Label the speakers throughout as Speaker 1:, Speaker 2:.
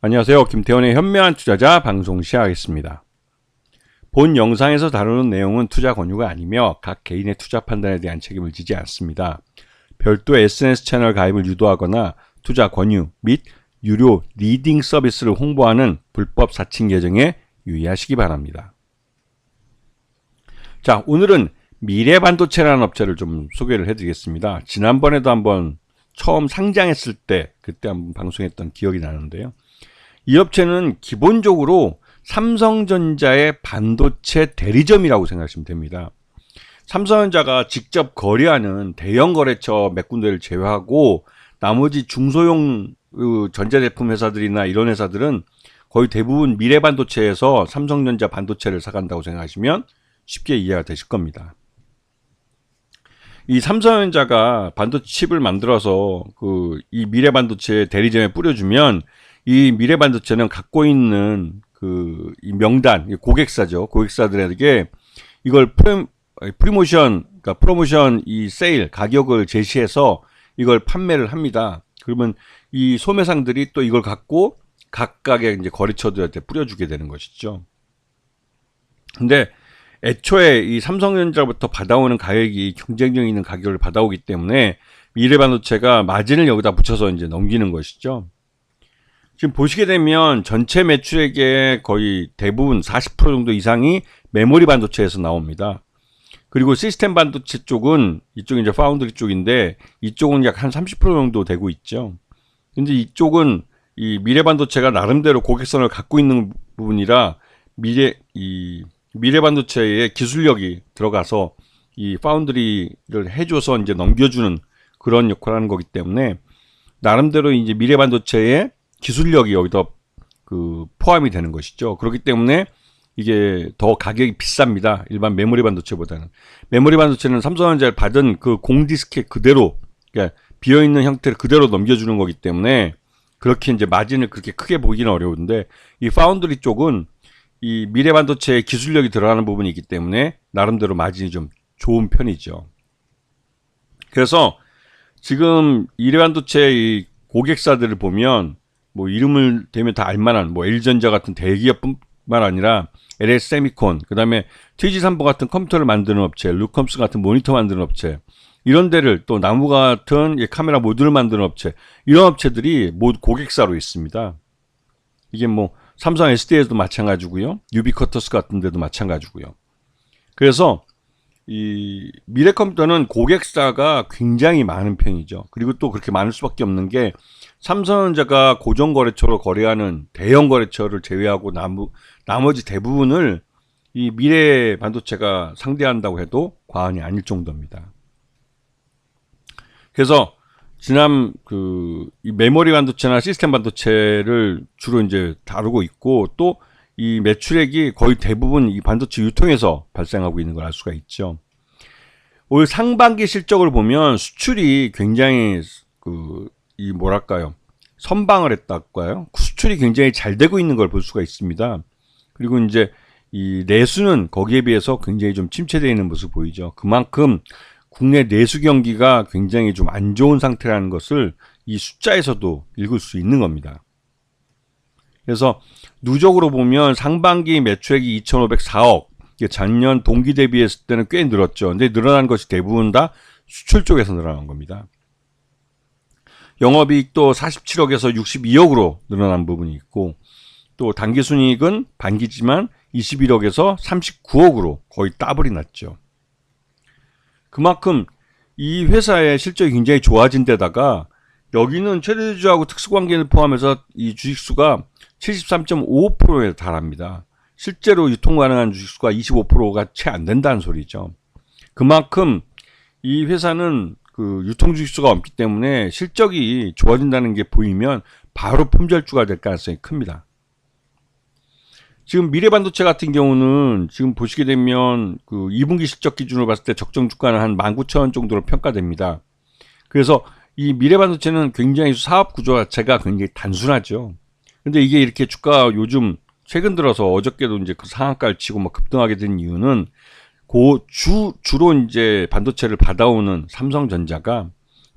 Speaker 1: 안녕하세요. 김태원의 현명한 투자자 방송 시작하겠습니다. 본 영상에서 다루는 내용은 투자 권유가 아니며 각 개인의 투자 판단에 대한 책임을 지지 않습니다. 별도 SNS 채널 가입을 유도하거나 투자 권유 및 유료 리딩 서비스를 홍보하는 불법 사칭 계정에 유의하시기 바랍니다. 자, 오늘은 미래반도체라는 업체를 좀 소개를 해드리겠습니다. 지난번에도 한번 처음 상장했을 때 그때 한번 방송했던 기억이 나는데요. 이 업체는 기본적으로 삼성전자의 반도체 대리점이라고 생각하시면 됩니다. 삼성전자가 직접 거래하는 대형 거래처 몇 군데를 제외하고 나머지 중소형 전자제품 회사들이나 이런 회사들은 거의 대부분 미래반도체에서 삼성전자 반도체를 사간다고 생각하시면 쉽게 이해가 되실 겁니다. 이 삼성전자가 반도체 칩을 만들어서 이 미래반도체 대리점에 뿌려주면 이 미래반도체는 갖고 있는 이 명단, 고객사죠. 고객사들에게 이걸 프로모션 이 세일 가격을 제시해서 이걸 판매를 합니다. 그러면 이 소매상들이 또 이걸 갖고 각각의 이제 거래처들한테 뿌려주게 되는 것이죠. 근데 애초에 이 삼성전자로부터 받아오는 가격이 경쟁력 있는 가격을 받아오기 때문에 미래반도체가 마진을 여기다 붙여서 이제 넘기는 것이죠. 지금 보시게 되면 전체 매출액의 거의 대부분 40% 정도 이상이 메모리 반도체에서 나옵니다. 그리고 시스템 반도체 쪽은 이쪽이 이제 파운드리 쪽인데 이쪽은 약 한 30% 정도 되고 있죠. 근데 이쪽은 이 미래 반도체가 나름대로 고객선을 갖고 있는 부분이라 미래 반도체의 기술력이 들어가서 이 파운드리를 해줘서 이제 넘겨주는 그런 역할을 하는 거기 때문에 나름대로 이제 미래 반도체의 기술력이 여기다 포함이 되는 것이죠. 그렇기 때문에 이게 더 가격이 비쌉니다. 일반 메모리 반도체보다는. 메모리 반도체는 삼성전자를 받은 그 공디스켓 그대로, 그러니까 비어있는 형태를 그대로 넘겨주는 거기 때문에 그렇게 이제 마진을 그렇게 크게 보기는 어려운데 이 파운드리 쪽은 이 미래 반도체의 기술력이 들어가는 부분이 있기 때문에 나름대로 마진이 좀 좋은 편이죠. 그래서 지금 미래 반도체 이 고객사들을 보면 뭐 이름을 대면 다 알만한 뭐 LG전자 같은 대기업뿐만 아니라 LS세미콘, 그다음에 TG삼보 같은 컴퓨터를 만드는 업체, 루컴스 같은 모니터 만드는 업체, 이런 데를 또 나무 같은 카메라 모듈을 만드는 업체, 이런 업체들이 모두 고객사로 있습니다. 이게 뭐 삼성 SD에도 마찬가지고요, 유비쿼터스 같은 데도 마찬가지고요. 그래서 이 미래컴퓨터는 고객사가 굉장히 많은 편이죠. 그리고 또 그렇게 많을 수밖에 없는 게 삼성전자가 고정거래처로 거래하는 대형 거래처를 제외하고 나머지 대부분을 이 미래 반도체가 상대한다고 해도 과언이 아닐 정도입니다. 그래서 이 메모리 반도체나 시스템 반도체를 주로 이제 다루고 있고 또 이 매출액이 거의 대부분 이 반도체 유통에서 발생하고 있는 걸 알 수가 있죠. 올 상반기 실적을 보면 수출이 굉장히 선방을 했다고요. 수출이 굉장히 잘 되고 있는 걸 볼 수가 있습니다. 그리고 이제 이 내수는 거기에 비해서 굉장히 좀 침체되어 있는 모습 보이죠. 그만큼 국내 내수 경기가 굉장히 좀 안 좋은 상태라는 것을 이 숫자에서도 읽을 수 있는 겁니다. 그래서 누적으로 보면 상반기 매출액이 2,504억, 작년 동기 대비했을 때는 꽤 늘었죠. 근데 늘어난 것이 대부분 다 수출 쪽에서 늘어난 겁니다. 영업이익도 47억에서 62억으로 늘어난 부분이 있고 또 당기순이익은 반기지만 21억에서 39억으로 거의 더블이 났죠. 그만큼 이 회사의 실적이 굉장히 좋아진 데다가 여기는 최대주주하고 특수관계를 포함해서 이 주식수가 73.55%에 달합니다. 실제로 유통 가능한 주식수가 25%가 채 안 된다는 소리죠. 그만큼 이 회사는 유통 주식수가 없기 때문에 실적이 좋아진다는 게 보이면 바로 품절주가 될 가능성이 큽니다. 지금 미래반도체 같은 경우는 지금 보시게 되면 2분기 실적 기준으로 봤을 때 적정 주가는 한 19,000원 정도로 평가됩니다. 그래서 이 미래반도체는 굉장히 사업 구조 자체가 굉장히 단순하죠. 근데 이게 이렇게 주가가 요즘 최근 들어서 어저께도 이제 상한가를 치고 막 급등하게 된 이유는 주로 이제 반도체를 받아오는 삼성전자가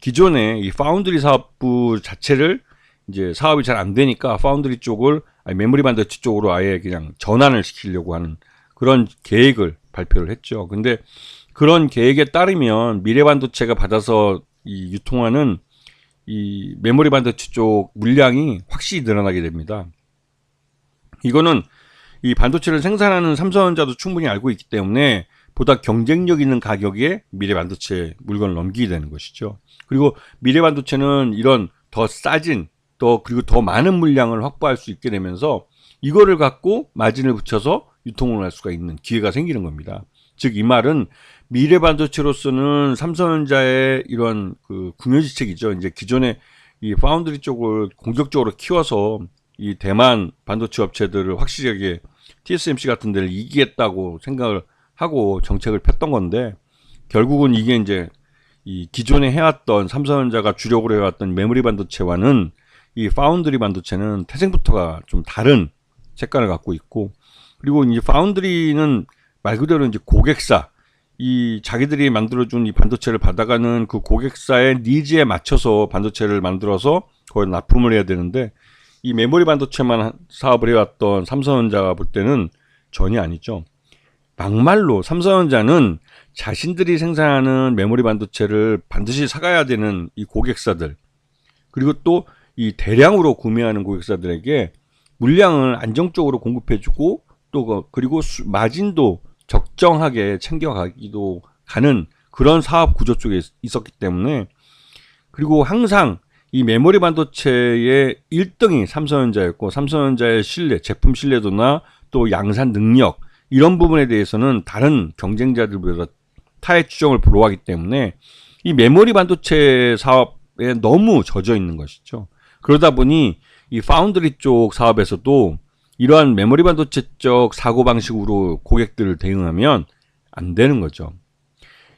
Speaker 1: 기존에 이 파운드리 사업부 자체를 이제 사업이 잘 안 되니까 파운드리 쪽을 메모리 반도체 쪽으로 아예 그냥 전환을 시키려고 하는 그런 계획을 발표를 했죠. 근데 그런 계획에 따르면 미래 반도체가 받아서 이 유통하는 이 메모리 반도체 쪽 물량이 확실히 늘어나게 됩니다. 이거는 이 반도체를 생산하는 삼성전자도 충분히 알고 있기 때문에 보다 경쟁력 있는 가격에 미래 반도체 물건을 넘기게 되는 것이죠. 그리고 미래 반도체는 이런 더 싸진 그리고 더 많은 물량을 확보할 수 있게 되면서 이거를 갖고 마진을 붙여서 유통을 할 수가 있는 기회가 생기는 겁니다. 즉 이 말은 미래 반도체로서는 삼성전자의 이런 그 궁여지책이죠. 이제 기존에 이 파운드리 쪽을 공격적으로 키워서 이 대만 반도체 업체들을 확실하게 TSMC 같은 데를 이기겠다고 생각을 하고 정책을 폈던 건데, 결국은 이게 이제 이 기존에 해왔던 삼성전자가 주력으로 해왔던 메모리 반도체와는 이 파운드리 반도체는 태생부터가 좀 다른 색깔을 갖고 있고, 그리고 이제 파운드리는 말 그대로 이제 고객사, 이 자기들이 만들어준 이 반도체를 받아가는 그 고객사의 니즈에 맞춰서 반도체를 만들어서 거기에 납품을 해야 되는데, 이 메모리 반도체만 사업을 해왔던 삼성전자가 볼 때는 전혀 아니죠. 막말로 삼성전자는 자신들이 생산하는 메모리 반도체를 반드시 사가야 되는 이 고객사들, 그리고 또 이 대량으로 구매하는 고객사들에게 물량을 안정적으로 공급해주고, 또 그리고 마진도 적정하게 챙겨가기도 가는 그런 사업 구조 쪽에 있었기 때문에, 그리고 항상 이 메모리 반도체의 1등이 삼성전자였고, 삼성전자의 신뢰, 제품 신뢰도나 또 양산 능력, 이런 부분에 대해서는 다른 경쟁자들보다 타의 추종을 불허하기 때문에 이 메모리 반도체 사업에 너무 젖어 있는 것이죠. 그러다 보니 이 파운드리 쪽 사업에서도 이러한 메모리 반도체 쪽 사고방식으로 고객들을 대응하면 안 되는 거죠.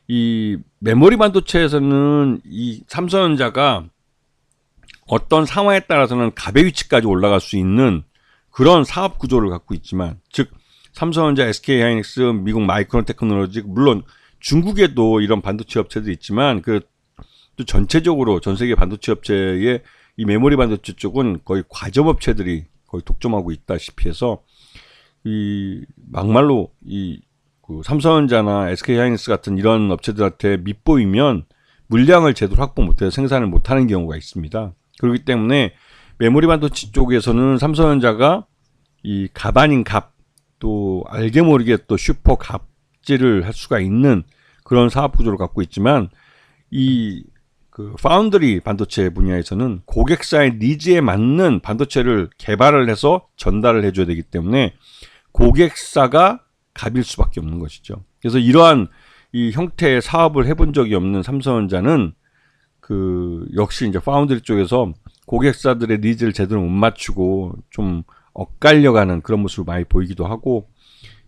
Speaker 1: 이 메모리 반도체에서는 이 삼성전자가 어떤 상황에 따라서는 갑의 위치까지 올라갈 수 있는 그런 사업 구조를 갖고 있지만, 즉 삼성전자, SK하이닉스, 미국 마이크론 테크놀로지, 물론 중국에도 이런 반도체 업체들이 있지만 또 전체적으로 전 세계 반도체 업체의 이 메모리 반도체 쪽은 거의 과점 업체들이 거의 독점하고 있다시피 해서, 이 막말로 그 삼성전자나 SK하이닉스 같은 이런 업체들한테 밑보이면 물량을 제대로 확보 못해서 생산을 못하는 경우가 있습니다. 그렇기 때문에 메모리 반도체 쪽에서는 삼성전자가 이 갑 아닌 갑, 또 알게 모르게 또 슈퍼 갑질을 할 수가 있는 그런 사업 구조를 갖고 있지만, 이 그 파운드리 반도체 분야에서는 고객사의 니즈에 맞는 반도체를 개발을 해서 전달을 해줘야 되기 때문에 고객사가 갑일 수밖에 없는 것이죠. 그래서 이러한 이 형태의 사업을 해본 적이 없는 삼성전자는 역시 이제 파운드리 쪽에서 고객사들의 니즈를 제대로 못 맞추고 좀 엇갈려가는 그런 모습을 많이 보이기도 하고,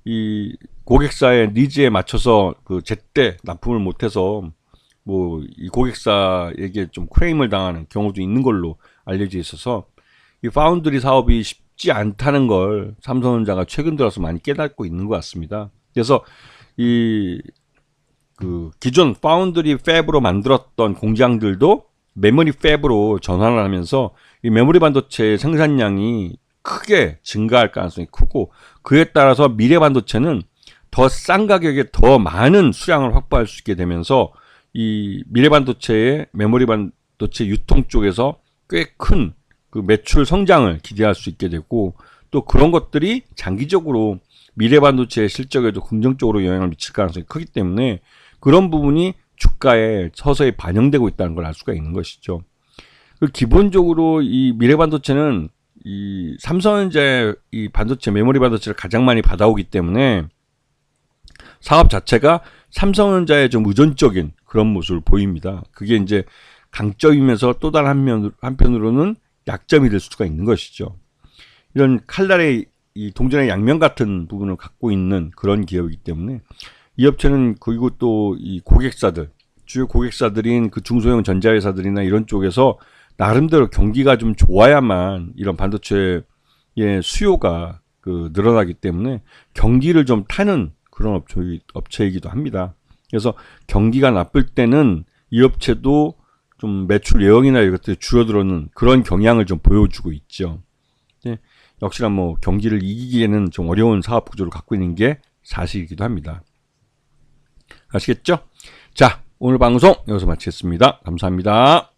Speaker 1: 이 고객사의 니즈에 맞춰서 제때 납품을 못해서 이 고객사에게 좀 크레임을 당하는 경우도 있는 걸로 알려져 있어서, 이 파운드리 사업이 쉽지 않다는 걸 삼성전자가 최근 들어서 많이 깨닫고 있는 것 같습니다. 그래서 기존 파운드리 팹으로 만들었던 공장들도 메모리 팹으로 전환을 하면서 이 메모리 반도체 생산량이 크게 증가할 가능성이 크고, 그에 따라서 미래 반도체는 더 싼 가격에 더 많은 수량을 확보할 수 있게 되면서 이 미래 반도체의 메모리 반도체 유통 쪽에서 꽤 큰 그 매출 성장을 기대할 수 있게 되고, 또 그런 것들이 장기적으로 미래 반도체의 실적에도 긍정적으로 영향을 미칠 가능성이 크기 때문에 그런 부분이 주가에 서서히 반영되고 있다는 걸 알 수가 있는 것이죠. 기본적으로 이 미래 반도체는 이 삼성전자의 이 반도체, 메모리 반도체를 가장 많이 받아오기 때문에 사업 자체가 삼성전자의 좀 의존적인 그런 모습을 보입니다. 그게 이제 강점이면서 또 다른 한편으로는 약점이 될 수가 있는 것이죠. 이런 칼날의 이 동전의 양면 같은 부분을 갖고 있는 그런 기업이기 때문에 이 업체는, 그리고 또 이 고객사들, 주요 고객사들인 그 중소형 전자회사들이나 이런 쪽에서 나름대로 경기가 좀 좋아야만 이런 반도체의 수요가 늘어나기 때문에 경기를 좀 타는 그런 업체이기도 합니다. 그래서 경기가 나쁠 때는 이 업체도 좀 매출 예형이나 이것들이 줄어들어는 그런 경향을 좀 보여주고 있죠. 네, 역시나 뭐 경기를 이기기에는 좀 어려운 사업 구조를 갖고 있는 게 사실이기도 합니다. 아시겠죠? 자, 오늘 방송 여기서 마치겠습니다. 감사합니다.